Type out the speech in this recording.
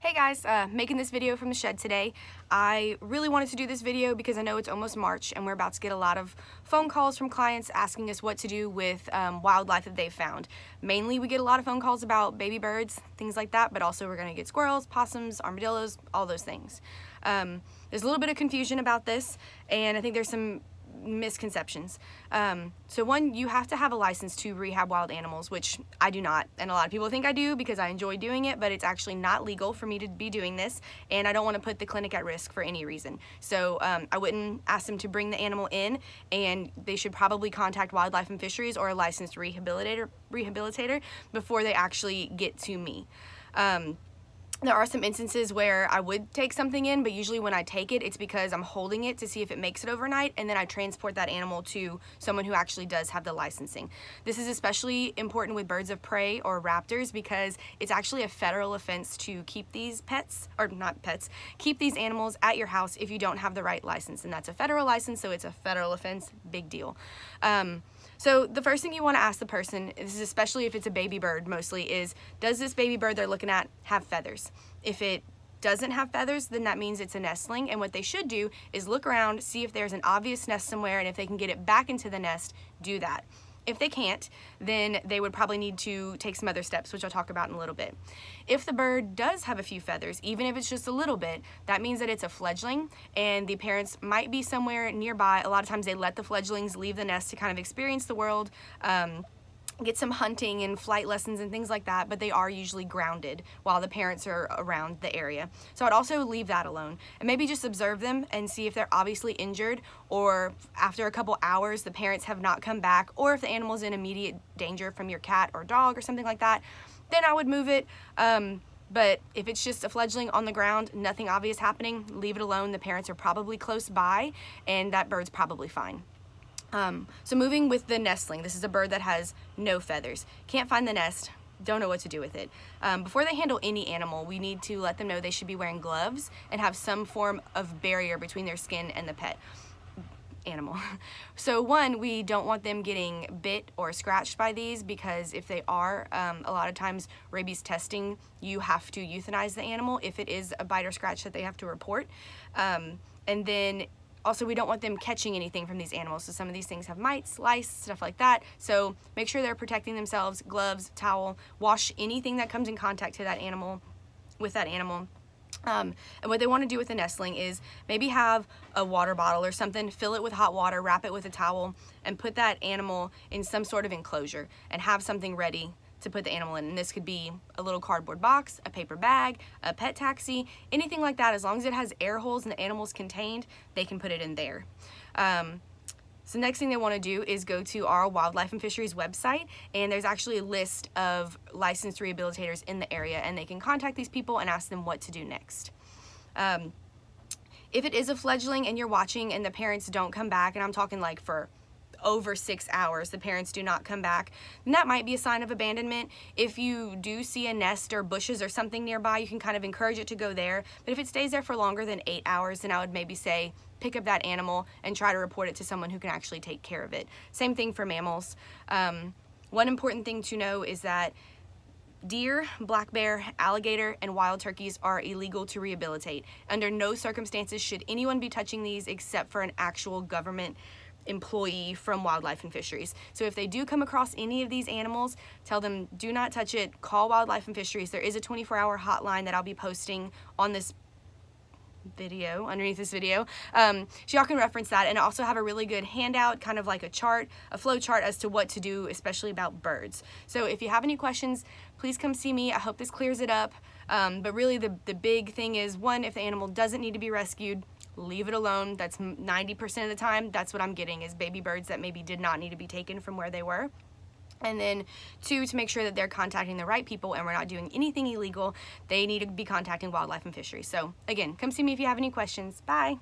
Hey guys, making this video from the shed today. I really wanted to do this video because I know it's almost March and we're about to get a lot of phone calls from clients asking us what to do with wildlife that they've found. Mainly we get a lot of phone calls about baby birds, things like that, but also we're gonna get squirrels, possums, armadillos, all those things. There's a little bit of confusion about this, and I think there's some misconceptions. So one, you have to have a license to rehab wild animals, which I do not, and a lot of people think I do because I enjoy doing it, but it's actually not legal for me to be doing this, and I don't want to put the clinic at risk for any reason. So I wouldn't ask them to bring the animal in, and they should probably contact Wildlife and Fisheries or a licensed rehabilitator before they actually get to me. There are some instances where I would take something in, but usually when I take it, it's because I'm holding it to see if it makes it overnight, and then I transport that animal to someone who actually does have the licensing. This is especially important with birds of prey or raptors because it's actually a federal offense to keep these pets, or not pets, keep these animals at your house if you don't have the right license, and that's a federal license, so it's a federal offense, big deal. So the first thing you want to ask the person, this is especially if it's a baby bird mostly, is does this baby bird they're looking at have feathers? If it doesn't have feathers, then that means it's a nestling, and what they should do is look around, see if there's an obvious nest somewhere, and if they can get it back into the nest, do that. If they can't, then they would probably need to take some other steps, which I'll talk about in a little bit. If the bird does have a few feathers, even if it's just a little bit, that means that it's a fledgling, and the parents might be somewhere nearby. A lot of times they let the fledglings leave the nest to kind of experience the world, get some hunting and flight lessons and things like that, but they are usually grounded while the parents are around the area. So I'd also leave that alone and maybe just observe them and see if they're obviously injured, or after a couple hours the parents have not come back, or if the animal's in immediate danger from your cat or dog or something like that, then I would move it. But if it's just a fledgling on the ground, nothing obvious happening, leave it alone. The parents are probably close by and that bird's probably fine. So moving with the nestling, this is a bird that has no feathers. Can't find the nest, don't know what to do with it. Before they handle any animal, we need to let them know they should be wearing gloves and have some form of barrier between their skin and the pet animal. So one, we don't want them getting bit or scratched by these, because if they are, a lot of times rabies testing, you have to euthanize the animal if it is a bite or scratch that they have to report. And then also, we don't want them catching anything from these animals. So some of these things have mites, lice, stuff like that. So make sure they're protecting themselves, gloves, towel, wash anything that comes in contact to that animal, with that animal. And what they want to do with the nestling is maybe have a water bottle or something, fill it with hot water, wrap it with a towel, and put that animal in some sort of enclosure and have something ready to put the animal in. And this could be a little cardboard box, a paper bag, a pet taxi, anything like that. As long as it has air holes and the animal's contained, they can put it in there. So next thing they want to do is go to our Wildlife and Fisheries website, and there's actually a list of licensed rehabilitators in the area, and they can contact these people and ask them what to do next. If it is a fledgling and you're watching and the parents don't come back, and I'm talking like for over 6 hours, the parents do not come back, then that might be a sign of abandonment. If you do see a nest or bushes or something nearby, you can kind of encourage it to go there. But if it stays there for longer than 8 hours, then I would maybe say pick up that animal and try to report it to someone who can actually take care of it. Same thing for mammals. One important thing to know is that deer, black bear, alligator, and wild turkeys are illegal to rehabilitate. Under no circumstances should anyone be touching these except for an actual government employee from Wildlife and Fisheries. So if they do come across any of these animals, tell them do not touch it, call Wildlife and Fisheries. There is a 24-hour hotline that I'll be posting on this video, underneath this video, so y'all can reference that, and I also have a really good handout, kind of like a chart, a flow chart as to what to do, especially about birds. So if you have any questions, please come see me. I hope this clears it up, but really the big thing is, one, if the animal doesn't need to be rescued, leave it alone. That's 90% of the time. That's what I'm getting, is baby birds that maybe did not need to be taken from where they were. And then two, to make sure that they're contacting the right people and we're not doing anything illegal, they need to be contacting Wildlife and Fisheries. So again, come see me if you have any questions. Bye.